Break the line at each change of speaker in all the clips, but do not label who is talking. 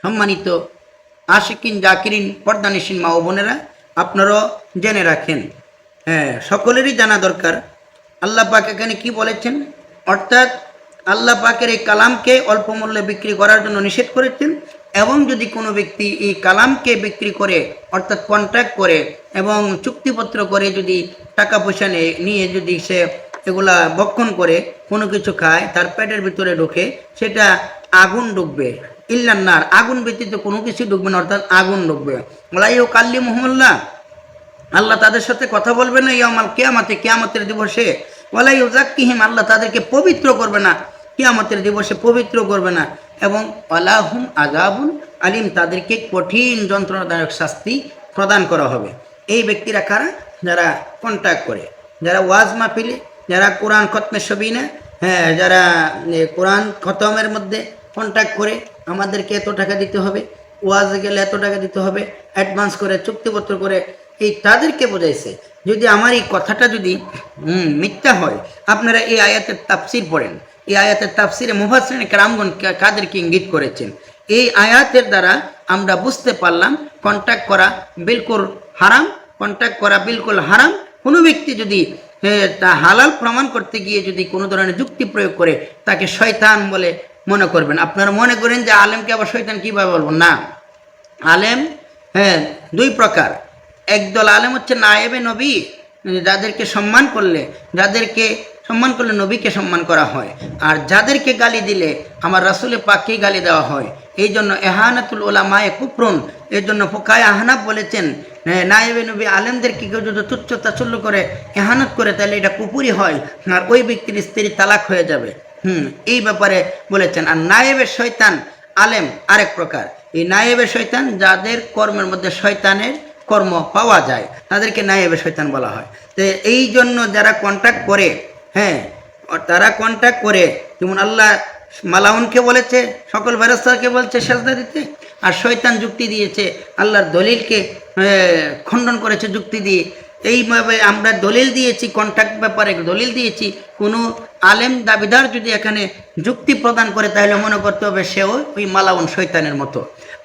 সম্মানিত আশিকিন জাকিরিন পর্দানিসীন মা ও বোনেরা, আপনারাও জেনে রাখেন, সকলেরই জানা দরকার আল্লাহ পাক এখানে কি বলেছেন। অর্থাৎ আল্লাহ পাকের এই কালামকে অল্প মূল্যে বিক্রি করার জন্য নিষেধ করেছেন, এবং যদি কোনো ব্যক্তি এই কালামকে বিক্রি করে অর্থাৎ কন্ট্রাক্ট করে এবং চুক্তিপত্র করে যদি টাকা পয়সা নিয়ে যদি সে এগুলা ভক্ষণ করে কোনো কিছু খায়, তার পেটের ভিতরে ঢোকে, সেটা আগুন ঢুকবে, ইল্লান্নার, আগুন ব্যতীত কোনো কিছু ঢুকবে না, অর্থাৎ আগুন ঢুকবে। ওয়ালাইউ কাল্লিমুহুমুল্লাহ, আল্লাহ তাদের সাথে কথা বলবে না ইয়াউমাল কিয়ামাতে, কিয়ামতের দিবসে। ওয়ালা ইউযাক্কিহিম, আল্লাহ তাদেরকে পবিত্র করবে না, কিয়ামতের দিবসে পবিত্র করবে না। এবং ওয়ালাহুম আযাবুন আলিম, তাদেরকে কঠিন যন্ত্রণাদায়ক শাস্তি প্রদান করা হবে। এই ব্যক্তিরা কারা? যারা কন্ট্যাক্ট করে, যারা ওয়াজ মাহফিলে, যারা কোরআন খতমে সবিনা, যারা কোরআন খতমের মধ্যে কন্ট্যাক্ট করে আমাদেরকে এত টাকা দিতে হবে, ওয়াজে গেলে এত টাকা দিতে হবে, অ্যাডভান্স করে চুক্তিপত্র করে, এই তাদেরকে বোঝাইছে। যদি আমার এই কথাটা যদি মিথ্যা হয়, আপনারা এই আয়াতের তাফসির পড়েন। এই আয়াতের তাফসিরে মুফাসসিরিন কেরামগণ কাদেরকে ইঙ্গিত করেছেন। এই আয়াতের দ্বারা আমরা বুঝতে পারলাম কন্ট্যাক্ট করা বিলকুল হারাম, কন্ট্যাক্ট করা বিলকুল হারাম। কোনো ব্যক্তি যদি তা হালাল প্রমাণ করতে গিয়ে যদি কোনো ধরনের যুক্তি প্রয়োগ করে, তাকে শয়তান বলে মনে করবেন। আপনারা মনে করেন যে আলেমকে আবার শয়তান কীভাবে বলবো? না, আলেম দুই প্রকার। একদল আলেম হচ্ছে নায়েবে নবী, যাদেরকে সম্মান করলে নবীকে সম্মান করা হয়, আর যাদেরকে গালি দিলে আমার রাসূলে পাককেই গালি দেওয়া হয়। এই জন্য এহানাতুল উলামায়ে কুফরুন, এর জন্য ফুকায়ে আহনাফ বলেছেন নায়েবে নবী আলেমদেরকে কেউ যদি তুচ্ছ তাচ্ছিল্য করে, এহানত করে, তাহলে এটা কুফরি হয়, আর ওই ব্যক্তির স্ত্রী তালাক হয়ে যাবে। এই ব্যাপারে বলেছেন। আর নায়েবে শয়তান আলেম আরেক প্রকার। এই নায়েবে শয়তান, যাদের কর্মের মধ্যে শয়তানের কর্ম পাওয়া যায়, তাদেরকে নায়েবে শয়তান বলা হয়। তো এই জন্য যারা কন্ট্যাক্ট করে, তারা কন্ট্যাক্ট করে, যেমন আল্লাহ মালাউনকে বলেছে, সকল ফেরেশতাকে বলছে সেজদা দিতে, আর শয়তান যুক্তি দিয়েছে, আল্লাহর দলিলকে খণ্ডন করেছে যুক্তি দিয়ে। এইভাবে আমরা দলিল দিয়েছি, কন্ট্যাক্ট ব্যাপারে দলিল দিয়েছি। কোনো আলেম দাবিদার যদি এখানে যুক্তি প্রদান করে, তাহলে মনে করতে হবে সেও ওই মালাউন শয়তানের মতো।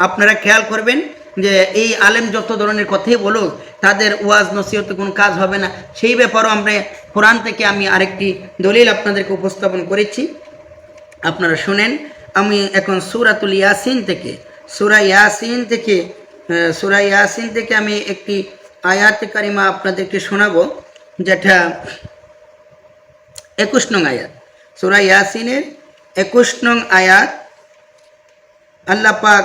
আপনারা খেয়াল করবেন যে এই আলেম যত ধরনের কথাই বলুক, তাদের ওয়াজ নসিহতে কোনো কাজ হবে না। সেই ব্যাপারেও আমরা কোরআন থেকে আমি আরেকটি দলিল আপনাদেরকে উপস্থাপন করেছি, আপনারা শুনেন। আমি এখন সূরা ইয়াসিন থেকে আমি একটি আয়াতে কারিমা আপনাদেরকে শোনাবো, যেটা 21 নং আয়াত। সূরা ইয়াসিনের 21 নং আয়াত আল্লাহ পাক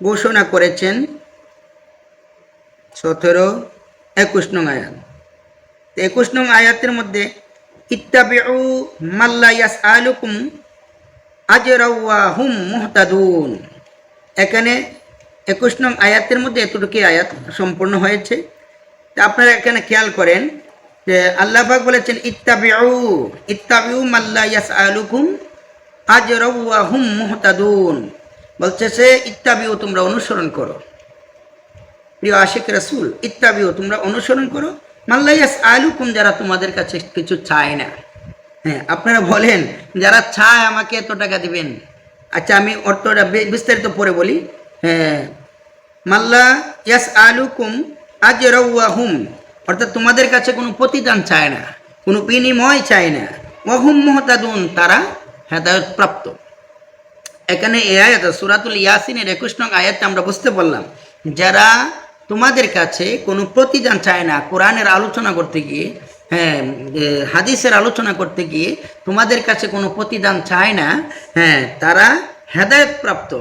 ঘোষণা করেছেন। 21 নং আয়াত। 21 নং আয়াতের মধ্যে ইত্তাবিউ মাল্লা ইয়াসআলুকুম আজরাও ওয়া হুম মুহতাদুন। এখানে 21 নং আয়াতের মধ্যে এতটুকু আয়াত সম্পূর্ণ হয়েছে। আপনারা এখানে খেয়াল করেন যে আল্লাহ পাক বলেছেন ইত্তাবিউ মাল্লা ইয়াসআলুকুম আজরাও ওয়া হুম মুহতাদুন। বলছে সে ইত্তাবিউ, তোমরা অনুসরণ করো, প্রিয় আশিক রাসূল, ইত্তাবিউ, তোমরা অনুসরণ করো মাল্লা ইয়াসআলুকুম, যারা তোমাদের কাছে কিছু চায় না। আপনারা বলেন যারা চায় আমাকে এত টাকা দিবেন। আচ্ছা, আমি অর্থটা বিস্তারিত পরে বলি। মাল্লা ইয়াসআলুকুম আজরাও ওয়া হুম, অর্থাৎ তোমাদের কাছে কোনো প্রতিদান চায় না, কোনো বিনিময় চায় না। ওয়া হুম মুহতাদুন, তারা হেদায়েত প্রাপ্ত। এখানে এই আয়াত সূরাতুল ইয়াসিনের 21 নং আয়াতে আমরা বুঝতে পারলাম, যারা তোমাদের কাছে কোনো প্রতিদান চায় না, কোরআনের আলোচনা করতে গিয়ে, হাদিসের আলোচনা করতে গিয়ে তোমাদের কাছে কোনো প্রতিদান চায় না, তারা হেদায়েত প্রাপ্ত।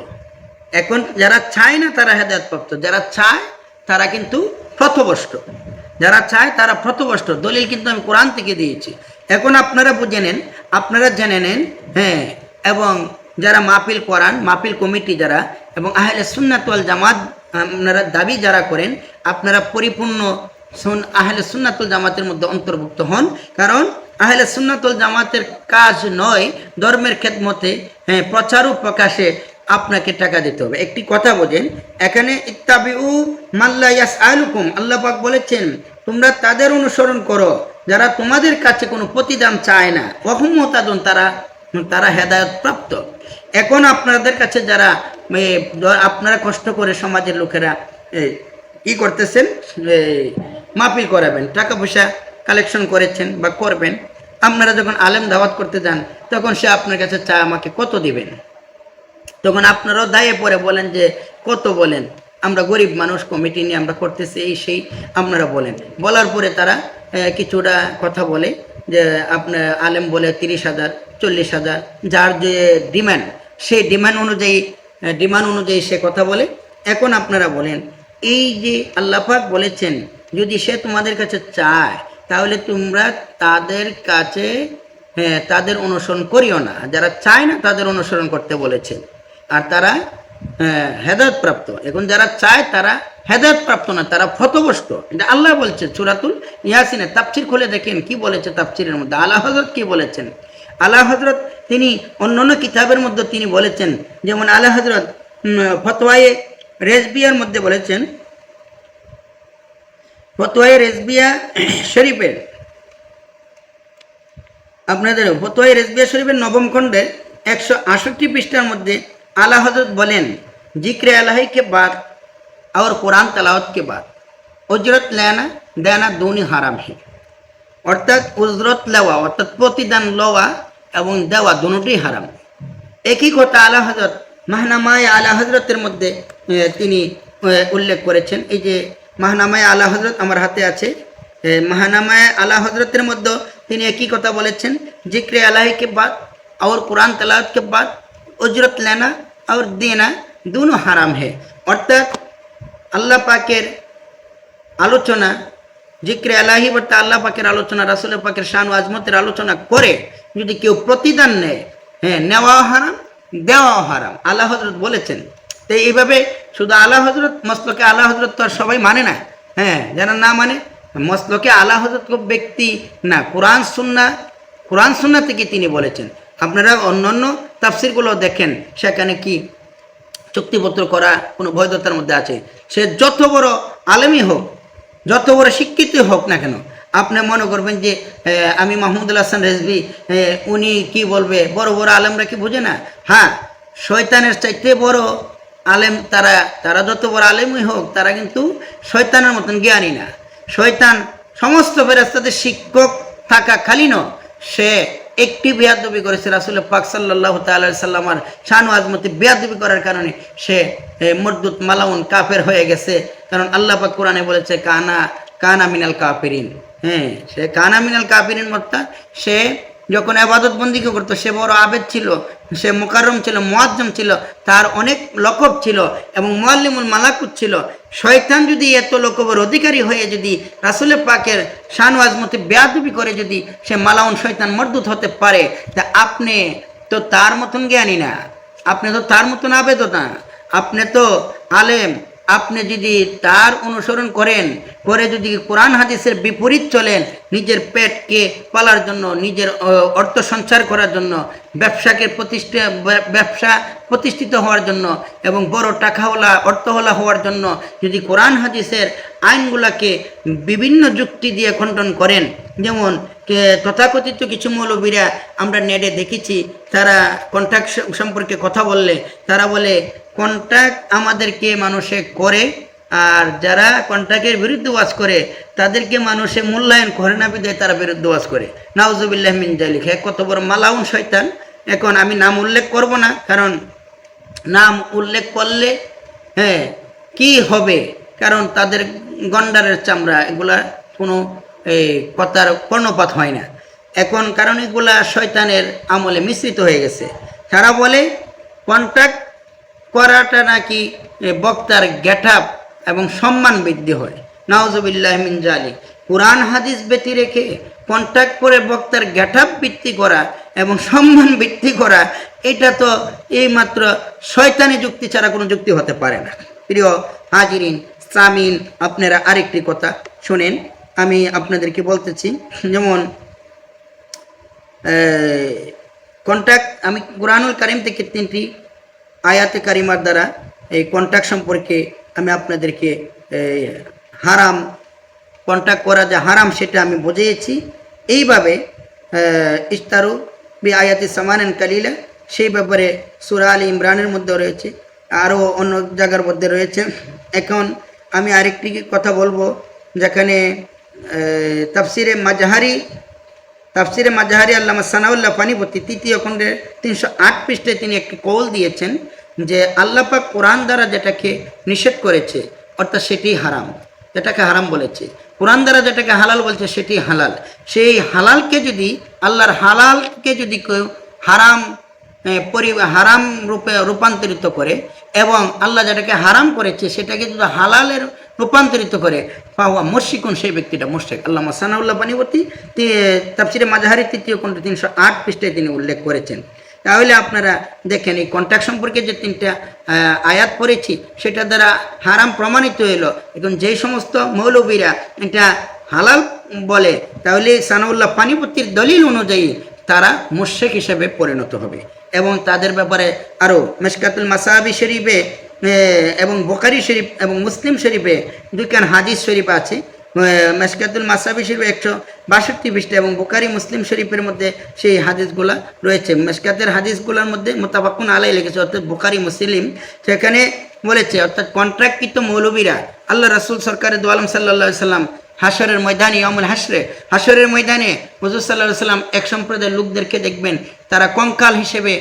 এখন যারা চায় না তারা হেদায়েত প্রাপ্ত, যারা চায় তারা কিন্তু পথভ্রষ্ট। যারা চায় তারা পথভ্রষ্ট। দলিল কিন্তু আমি কোরআন থেকে দিয়েছি। এখন আপনারা বুঝে নেন, আপনারা জেনে নেন, এবং যারা মাহফিল করান, মাহফিল কমিটি যারা, এবং আহলে সুন্নাত ওয়াল জামাত আপনারা দাবি যারা করেন, আপনারা পরিপূর্ণ আহলে সুন্নাত ওয়াল জামাতের মধ্যে অন্তর্ভুক্ত হন। কারণ আহলে সুন্নাত ওয়াল জামাতের কাজ নয় ধর্মের খেদমতে প্রচার ও প্রকাশে আপনাকে টাকা দিতে হবে। একটি কথা বোঝেন, এখানে ইত্তাবিউ মাল্লা ইয়াসআলুকুম, আল্লাহ পাক বলেছেন তোমরা তাদের অনুসরণ করো যারা তোমাদের কাছে কোনো প্রতিদান চায় না। ওয়া হুম মুহতাদুন, তারা হেদায়েত প্রাপ্ত। এখন আপনাদের কাছে যারা আপনারা কষ্ট করে সমাজের লোকেরা কি করতেছেন, মাহফিল করাবেন, টাকা পয়সা কালেকশন করেছেন বা করবেন, আপনারা যখন আলেম দাওয়াত করতে যান তখন সে আপনার কাছে চায় আমাকে কত দিবেন, তখন আপনারাও দায়ে পরে বলেন যে কত বলেন, আমরা গরিব মানুষ, কমিটি নিয়ে আমরা করতেছি এই সেই, আপনারা বলেন। বলার পরে তারা কিছুটা কথা বলে যে আপনার আলেম বলে 30,000 40,000, যার যে ডিমান্ড সেই ডিমান্ড অনুযায়ী সে কথা বলে। এখন আপনারা বলেন, এই যে আল্লাহ পাক বলেছেন যদি সে তোমাদের কাছে চায় তাহলে তোমরা তাদের কাছে তাদের অনুসরণ করিও না, যারা চায় না তাদের অনুসরণ করতে বলেছেন, আর তারা হেদায়েত প্রাপ্ত। এখন যারা চায় তারা হেদায়েত প্রাপ্ত না, তারা ফতভ্রষ্ট। এটা আল্লাহ বলছে সূরাতুল ইয়াসিনে, তাফসীর খুলে দেখেন কি বলেছে তাফসীরের মধ্যে। আলা হযরত কি বলেছেন, আলা হযরত তিনি অন্যান্য কিতাবের মধ্যে তিনি বলেছেন, যেমন আলা হযরত ফতোয়ায়ে রেজবিয়ার মধ্যে বলেছেন, ফতোয়ায়ে রেজবিয়া শরীফের আপনাদের ফতোয়ায়ে রেজবিয়া শরীফের 9ম খণ্ডে 168 পৃষ্ঠার মধ্যে आला हजरत बोलें जिक्र अल्लाह के बाद और कुरान तलावत के बाद उजरत लेना देना दोनों हराम है। अर्थात उजरत लेवा अर्थात प्रतिदान लवा एवं देवा दोनोटी हराम। एक ही কথা আলা হযরত মাহনামায়ে আলা হযরতের মধ্যে তিনি উল্লেখ করেছেন। এই যে মাহনামায়ে আলা হযরত আমার হাতে আছে, মাহনামায়ে আলা হযরতের মধ্যে তিনি একই কথা বলেছেন, जिक्र अल्लाह के बाद और कुरान तलावत के बाद उजरत लेना और देना दोनों হারাম है। অর্থাৎ আল্লাহ পাকের আলোচনা, জিক্রে আলাহি বলতে আল্লাহ পাকের আলোচনা, রাসূল পাকের শান ও আজমতের আলোচনা করে যদি কেউ প্রতিদান নেয়, নেওয়াও হারাম, দেওয়াও হারাম, আল্লাহ হযরত বলেছেন। তো এইভাবে শুধু আল্লাহ হযরত মসলকে আল্লাহ হযরত তো আর সবাই মানে না, যারা না মানে মসলকে আল্লাহ হযরত ব্যক্তি না, কোরআন সুন্নাহ থেকে তিনি বলেছেন। আপনারা অন্যান্য তাফসিরগুলো দেখেন, সেখানে কি চুক্তিপত্র করা কোনো বৈধতার মধ্যে আছে। সে যত বড় আলেমই হোক, যত বড় শিক্ষিত হোক না কেন, আপনি মনে করবেন যে আমি মাহমুদুল হাসান রেজভী, উনি কি বলবে, বড় বড় আলেমরা কি বোঝে না? হ্যাঁ, শয়তানের চাইতে বড় আলেম তারা যত বড় আলেমই হোক, তারা কিন্তু শয়তানের মতন জ্ঞানী না। শয়তান সমস্ত ফেরেশতাদের শিক্ষক থাকাকালীনও সে একটি বেয়াদবি করেছে, রাসূল পাক সাল্লাল্লাহু তাআলা আলাইহি সাল্লামের শান ও আজমতে বেয়াদবি করার কারণে সে মরদুদ মালাউন কাফের হয়ে গেছে। কারণ আল্লাহ পাক কোরআনে বলেছে কানা মিনাল কাফিরিন। সে কানা মিনাল কাফিরিন অর্থাৎ সে যখন ইবাদত বন্দি করতো সে বড় আবেদ ছিল, সে মুকাররম ছিল, মুআজ্জম ছিল, তার অনেক লকব ছিল এবং মুআল্লিমুল মালাকুত ছিল। শয়তান যদি এত লকবের অধিকারী হয়ে যদি রাসূল পাকের শান ও আজমতে বেয়াদবি করে যদি সে মালাউন শয়তান মরদুদ হতে পারে, তা আপনি তো তার মতন জ্ঞানী না, আপনি তো তার মতন আবেদ না, আপনি তো আলেম। আপনি যদি তার অনুসরণ করে যদি কোরআন হাদিসের বিপরীত চলেন, নিজের পেটকে পালার জন্য, নিজের অর্থ সঞ্চার করার জন্য, ব্যবসা প্রতিষ্ঠিত হওয়ার জন্য এবং বড় টাকাওয়ালা অর্থওয়ালা হওয়ার জন্য যদি কোরআন হাদিসের আইনগুলোকে বিভিন্ন যুক্তি দিয়ে খণ্ডন করেন, যেমন তথাকথিত কিছু মৌলবীরা আমরা নেটে দেখেছি, তারা কন্ট্রাক্ট সম্পর্কে কথা বললে তারা বলে কন্ট্রাক্ট আমাদেরকে মানুষে করে, আর যারা কন্ট্রাক্টের বিরুদ্ধে ওয়াজ করে তাদেরকে মানুষে মূল্যায়ন করে না, বিধায় তারা বিরুদ্ধে ওয়াজ করে। নাউজুবিল্লাহ মিন যালিক। কত বড় মালাউন শয়তান। এখন আমি নাম উল্লেখ করব না, কারণ নাম উল্লেখ করলে কি হবে, কারণ তাদের গন্ডারের চামড়া, এগুলা কোনো কথার কর্ণপাত হয় না এখন, কারণ এগুলা শয়তানের আমলে মিশ্রিত হয়ে গেছে। তারা বলে কন্ট্রাক্ট করাটা নাকি বক্তার গেটআপ এবং সম্মান বৃদ্ধি হয়। নাউজুবিল্লাহ মিন যালিক। কোরআন হাদিস ব্যতি রেখে কন্ট্রাক্ট করে বক্তার গেটআপ বৃদ্ধি করা এবং সম্মান বৃদ্ধি করা, এটা তো এইমাত্র শয়তানি যুক্তি ছাড়া কোনো যুক্তি হতে পারে না। প্রিয় হাজিরিন সামিন, আপনারা আরেকটি কথা শুনেন, আমি আপনাদেরকে বলতেছি। যেমন কন্ট্রাক্ট, আমি কুরআনুল কারীম থেকে 3টি আয়াতে কারিমার দ্বারা এই কন্ট্রাক্ট সম্পর্কে আমি আপনাদেরকে হারাম, কন্ট্রাক্ট করা যে হারাম সেটা আমি বুঝিয়েছি। এইভাবে ইস্তারু বি আয়াতি সামানান কালিলা সেই ব্যাপারে সূরা আল ইমরানের মধ্যে রয়েছে, আরও অন্য জায়গার মধ্যে রয়েছে। এখন আমি আরেকটি কথা বলবো, যেখানে তাফসিরে মাজাহারি আল্লামা সানাউল্লাহ পানিপতি তৃতীয় খণ্ডের 308 পৃষ্ঠায় তিনি একটি কৌল দিয়েছেন যে আল্লাহ পাক কোরআন দ্বারা যেটাকে নিষেধ করেছে অর্থাৎ সেটি হারাম, যেটাকে হারাম বলেছে, কোরআন দ্বারা যেটাকে হালাল বলছে সেটি হালাল। সেই হালালকে যদি আল্লাহর হালালকে যদি কেউ হারাম রূপে রূপান্তরিত করে এবং আল্লাহ যেটাকে হারাম করেছে সেটাকে যদি হালালের রূপান্তরিত করে পাওয়া মুশরিকুন, সেই ব্যক্তিটা মুশরিক। আল্লামা সানাউল্লাহ পানিপতি তাফসিরে মাজাহারি তৃতীয় খণ্ড 308 পৃষ্ঠায় তিনি উল্লেখ করেছেন। তাহলে আপনারা দেখেন এই কন্ট্রাক্ট সম্পর্কে যে 3টা আয়াত পড়েছি সেটা দ্বারা হারাম প্রমাণিত হলো। এখন যেই সমস্ত মৌলবীরা এটা হালাল বলে তাহলে সানাউল্লাহ পানিপতির দলিল অনুযায়ী তারা মুশরিক হিসেবে পরিণত হবে। এবং তাদের ব্যাপারে আরও মিশকাতুল মাসাবি শরীফে এবং বুখারী শরীফ এবং মুসলিম শরীফে 2খান হাদিস শরীফ আছে। মিশকাতুল মাসাবি শরীফে 162 পৃষ্ঠা এবং বুখারী মুসলিম শরীফের মধ্যে সেই হাদিসগুলা রয়েছে। মিশকাতের হাদিসগুলোর মধ্যে মুত্তাফাকুন আলাইহি লিখেছে, অর্থাৎ বুখারী মুসলিম। সেখানে বলেছে অর্থাৎ কন্ট্রাক্টকৃত মৌলবীরা আল্লাহ রাসূল সরকারে দু আলম সাল্লাল্লাহু আলাইহি সাল্লাম হাসরের ময়দানে ইয়াউমুল হাসরের ময়দানে হুজুর সাল্লাল্লাহু আলাইহি সাল্লাম এক সম্প্রদায়ের লোকদেরকে দেখবেন তারা কঙ্কাল হিসেবে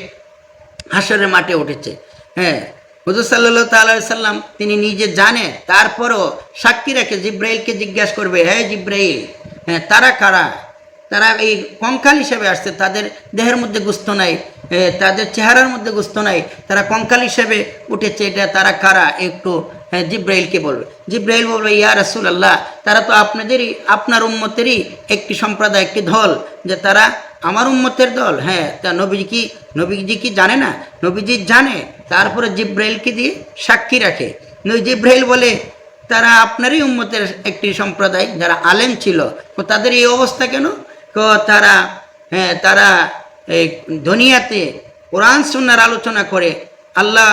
হাসরের মাঠে উঠেছে। হ্যাঁ, হুজুর সাল্লাল্লাহু তাআলা আলাইহি সাল্লাম তিনি নিজে জানে, তারপরও সাক্ষী রেখে জিব্রাইলকে জিজ্ঞাসা করবে, হ্যাঁ জিব্রাইল, হ্যাঁ তারা কারা? তারা এই কঙ্কাল হিসেবে আসছে, তাদের দেহের মধ্যে গোস্ত নাই, তাদের চেহারার মধ্যে গোস্ত নাই, তারা কঙ্কাল হিসেবে উঠেছে, এটা তারা কারা? একটু জিব্রাইলকে বলবে। জিব্রাইল বলবে, ইয়া রাসূলুল্লাহ, তারা তো আপনার উম্মতেরই একটি সম্প্রদায়, একটি দল, যে তারা আমার উম্মতের দল। হ্যাঁ, তা নবীজি কি জানে না? নবীজি জানে, তারপরে জিব্রাইলকে দিয়ে সাক্ষী রাখে। জিব্রাইল বলে, তারা আপনারই উম্মতের একটি সম্প্রদায় যারা আলেম ছিল, তো তাদের এই অবস্থা কেন? তারা এই দুনিয়াতে কোরআন সুন্নাহর আলোচনা করে, আল্লাহ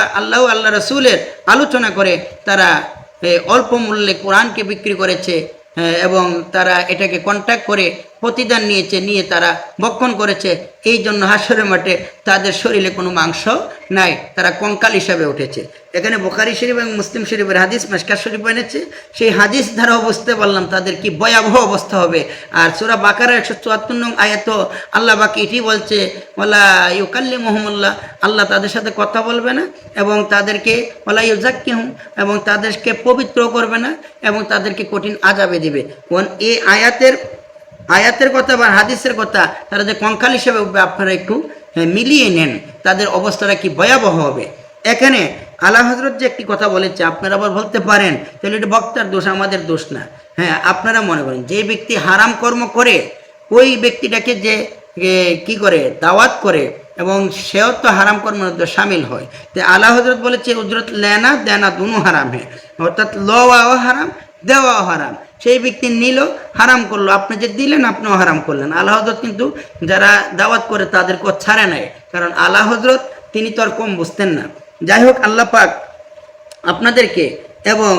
রাসূলের আলোচনা করে, তারা অল্প মূল্যে কোরআনকে বিক্রি করেছে এবং তারা এটাকে কন্ট্রাক্ট করে প্রতিদান নিয়ে তারা ভক্ষণ করেছে। এই জন্য হাসরের মাঠে তাদের শরীরে কোনো মাংস নাই, তারা কঙ্কাল হিসাবে উঠেছে। এখানে বুখারী শরীফ এবং মুসলিম শরীফের হাদিস মিশকাত শরীফ এনেছে। সেই হাদিস দ্বারা বুঝতে পারলাম তাদের কি ভয়াবহ অবস্থা হবে। আর সূরা বাকারার 174 নং আয়াত আল্লাহ বাকি এটি বলছে, ওয়ালা ইউকাল্লিমুহুমুল্লাহ, আল্লাহ তাদের সাথে কথা বলবে না এবং তাদেরকে ওয়ালা ইউযাক্কিহুম, এবং তাদেরকে পবিত্র করবে না এবং তাদেরকে কঠিন আযাবে দিবে। এই আয়াতের কথা বা হাদিসের কথা তারা যে কঙ্কাল হিসেবে আপনারা একটু মিলিয়ে নেন, তাদের অবস্থাটা কি ভয়াবহ হবে। এখানে আলা হযরত যে একটি কথা বলেছে, আপনারা আবার বলতে পারেন তাহলে এটা বক্তার দোষ, আমাদের দোষ না। হ্যাঁ, আপনারা মনে করেন যে ব্যক্তি হারাম কর্ম করে ওই ব্যক্তিটাকে যে কি করে দাওয়াত করে এবং সেও তো হারাম কর্মের মধ্যে সামিল হয়। তো আলা হযরত বলেছে উজরত লেনা দেনা দুনো হারাম হ্যাঁ, অর্থাৎ লওয়াও হারাম দেওয়াও হারাম। সেই ব্যক্তি নিল, হারাম করলো, আপনি যে দিলেন আপনিও হারাম করলেন। আলা হযরত কিন্তু যারা দাওয়াত করে তাদেরকে ছাড়ে নাই, কারণ আলা হযরত তিনি তো আর কম বুঝতেন না। যাই হোক, আল্লাহ পাক আপনাদেরকে এবং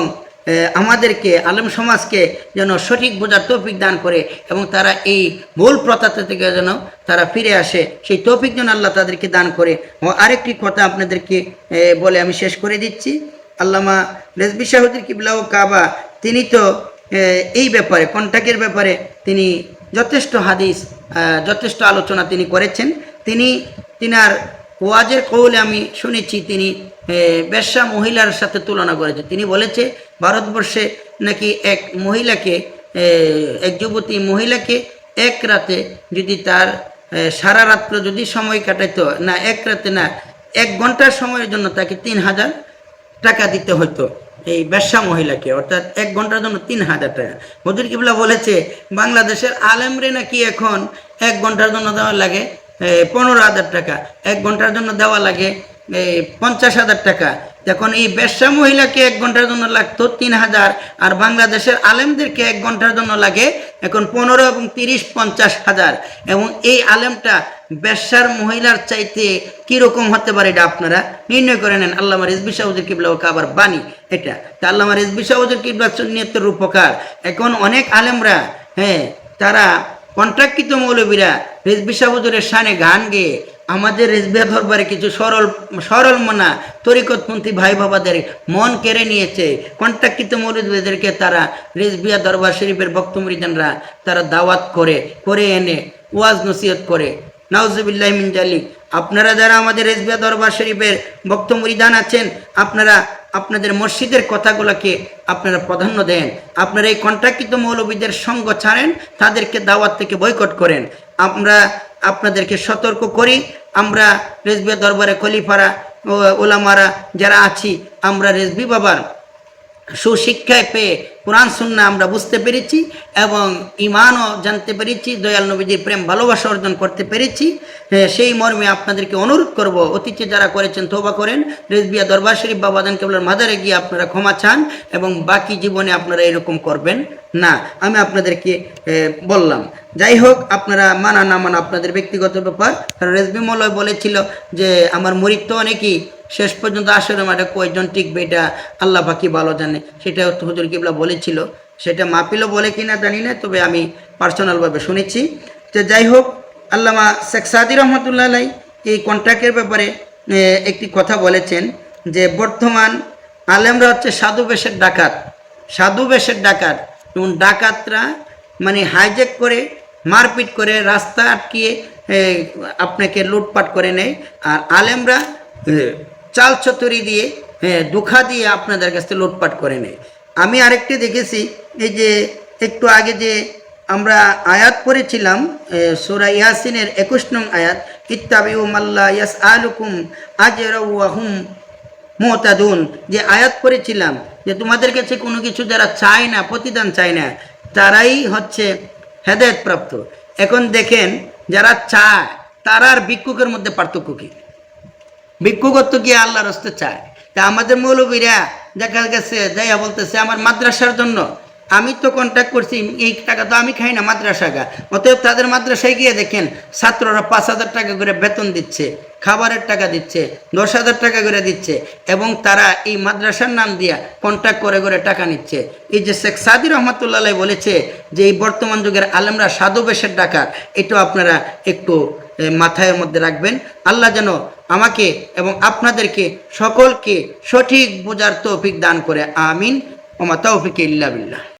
আমাদেরকে আলেম সমাজকে যেন সঠিক বোঝার তৌফিক দান করে এবং তারা এই ভুল প্রথা থেকে যেন তারা ফিরে আসে, সেই তৌফিক যেন আল্লাহ তাদেরকে দান করে। ও আরেকটি কথা আপনাদেরকে বলে আমি শেষ করে দিচ্ছি। আল্লামা রেজভী শাহুদ্দিন কিবলা ও কাবা তিনি তো এই ব্যাপারে কন্ট্রাক্টের ব্যাপারে তিনি যথেষ্ট হাদিস যথেষ্ট আলোচনা তিনি করেছেন। তিনার ওয়াজের কৌলে আমি শুনেছি তিনি বেশ্যা মহিলার সাথে তুলনা করেছে। তিনি বলেছে ভারতবর্ষে নাকি এক যুবতী মহিলাকে এক রাতে যদি তার সারা রাত্র যদি সময় কাটাইতো না, এক রাতে না 1 ঘন্টার সময়ের জন্য তাকে 3000 টাকা দিতে হতো এই বেশ্যা মহিলাকে, অর্থাৎ 1 ঘন্টার জন্য 3000 টাকা। হুজুর কিবলা বলেছে বাংলাদেশের আলেমরে নাকি এখন 1 ঘন্টার জন্য দেওয়া লাগে 15,000 টাকা, 1 ঘন্টার জন্য দেওয়া লাগে 50,000 টাকা। এখন এই বেশ্যা মহিলাকে 1 ঘন্টার জন্য লাগতো 3000, আর বাংলাদেশের আলেমদেরকে 1 ঘন্টার জন্য লাগে এখন 15 এবং 30 50,000। এবং এই আলেমটা বেশ্যার মহিলার চাইতে কীরকম হতে পারে এটা আপনারা নির্ণয় করে নেন। আল্লামা রিজভী শাহুদ্দিন কিবলা ও কাবার বাণী এটা। তা আল্লামা রিজভী শাহুদ্দিন কিবলা সুন্নিয়তের রূপকার। এখন অনেক আলেমরা তারা কন্ট্রাক্টকৃত মৌলবীরা রিজভী শাহ হুজুরের শানে গান গেয়ে আমাদের রেজবিয়া দরবারে কিছু সরল মনা তরিকতপন্থী ভাই বাবাদের মন কেড়ে নিয়েছে। কন্ট্রাক্টিত মৌলবীদেরকে তারা রেজবিয়া দরবার শরীফের বক্ত মুরিদানরা তারা দাওয়াত করে এনে ওয়াজ নসিহত করে। নাউজুবিল্লাহি মিন জালিক। আপনারা যারা আমাদের রেজবিয়া দরবার শরীফের বক্ত মুরিদান আছেন, আপনারা আপনাদের মসজিদের কথাগুলোকে আপনারা প্রাধান্য দেন। আপনারা এই কন্ট্রাক্টিত মৌলবীদের সঙ্গ ছাড়েন, তাদেরকে দাওয়াত থেকে বয়কট করেন। আমরা আপনাদেরকে সতর্ক করি। আমরা রেজবিয়া দরবারে খলিফারা ওলামারা যারা আছি, আমরা রেজবি বাবার সুশিক্ষায় পেয়ে কোরআন সুন্নাহ আমরা বুঝতে পেরেছি এবং ঈমানও জানতে পেরেছি, দয়াল নবীজির প্রেম ভালোবাসা অর্জন করতে পেরেছি। সেই মর্মে আপনাদেরকে অনুরোধ করব, অতীতে যারা করেছেন তওবা করেন, রেজবিয়া দরবার শরীফ বাবাদান কেবলার মাজারে গিয়ে আপনারা ক্ষমা চান এবং বাকি জীবনে আপনারা এরকম করবেন না। আমি আপনাদেরকে বললাম। যাই হোক, আপনারা মানা না মানা আপনাদের ব্যক্তিগত ব্যাপার। কারণ রেজবি মৌলভী বলেছিল যে আমার মুরিদ তো অনেকেই, শেষ পর্যন্ত আসলে মাঠে কয়জন টিকবে এটা আল্লাহ পাকি ভালো জানে। সেটা হুজুর কিবলা বলেছিল, সেটা মাহফিলও বলে কিনা জানি না, তবে আমি পার্সোনালভাবে শুনেছি। তো যাই হোক, আল্লামা শেখ সাদি রহমতুল্লাহ আলাই এই কন্ট্রাক্টের ব্যাপারে একটি কথা বলেছেন যে বর্তমান আলেমরা হচ্ছে সাধু বেশের ডাকাত। এবং ডাকাতরা মানে হাইজ্যাক করে, মারপিট করে, রাস্তা আটকিয়ে আপনাকে লুটপাট করে নেয়। আর আলেমরা চাল চতুরি দিয়ে, দুঃখা দিয়ে আপনাদের কাছ থেকে লুটপাট করে নেয়। আমি আরেকটি দেখেছি, এই যে একটু আগে যে আমরা আয়াত পড়েছিলাম সূরা ইয়াসিনের 21 নং আয়াত, ইত্তাবিউ মাল্লা ইয়াসআলুকুম আজরা ওয়া হুম মুহতাদুন, যে আয়াত পড়েছিলাম যে তোমাদের কাছে কোনো কিছু যারা চায় না, প্রতিদান চায় না, তারাই হচ্ছে হেদায়েত প্রাপ্ত। এখন দেখেন, যারা চায় তারা আর ভিক্ষুকের মধ্যে পার্থক্য কী? ভিক্ষুকত্ব গিয়ে আল্লাহর রাস্তায় চায়। তা আমাদের মৌলবীরা দেখা গেছে যাইয়া বলতেছে আমার মাদ্রাসার জন্য, আমি তো কন্ট্যাক্ট করছি, এই টাকা তো আমি খাই না মাদ্রাসাকা। অতএব তাদের মাদ্রাসায় গিয়ে দেখেন ছাত্ররা 5,000 টাকা করে বেতন দিচ্ছে, খাবারের টাকা দিচ্ছে, 10,000 টাকা করে দিচ্ছে, এবং তারা এই মাদ্রাসার নাম দিয়া কন্ট্যাক্ট করে টাকা নিচ্ছে। এই যে শেখ সাদি রহমতুল্লাহ বলেছে যে এই বর্তমান যুগের আলেমরা সাধু বেশের ডাকাত, এটাও আপনারা একটু মাথায় মধ্যে রাখবেন। আল্লাহ যেন আমাকে এবং আপনাদেরকে সকলকে সঠিক বোঝার তৌফিক দান করে। আমিন। ওমা তৌফিক ইল্লা বিল্লাহ।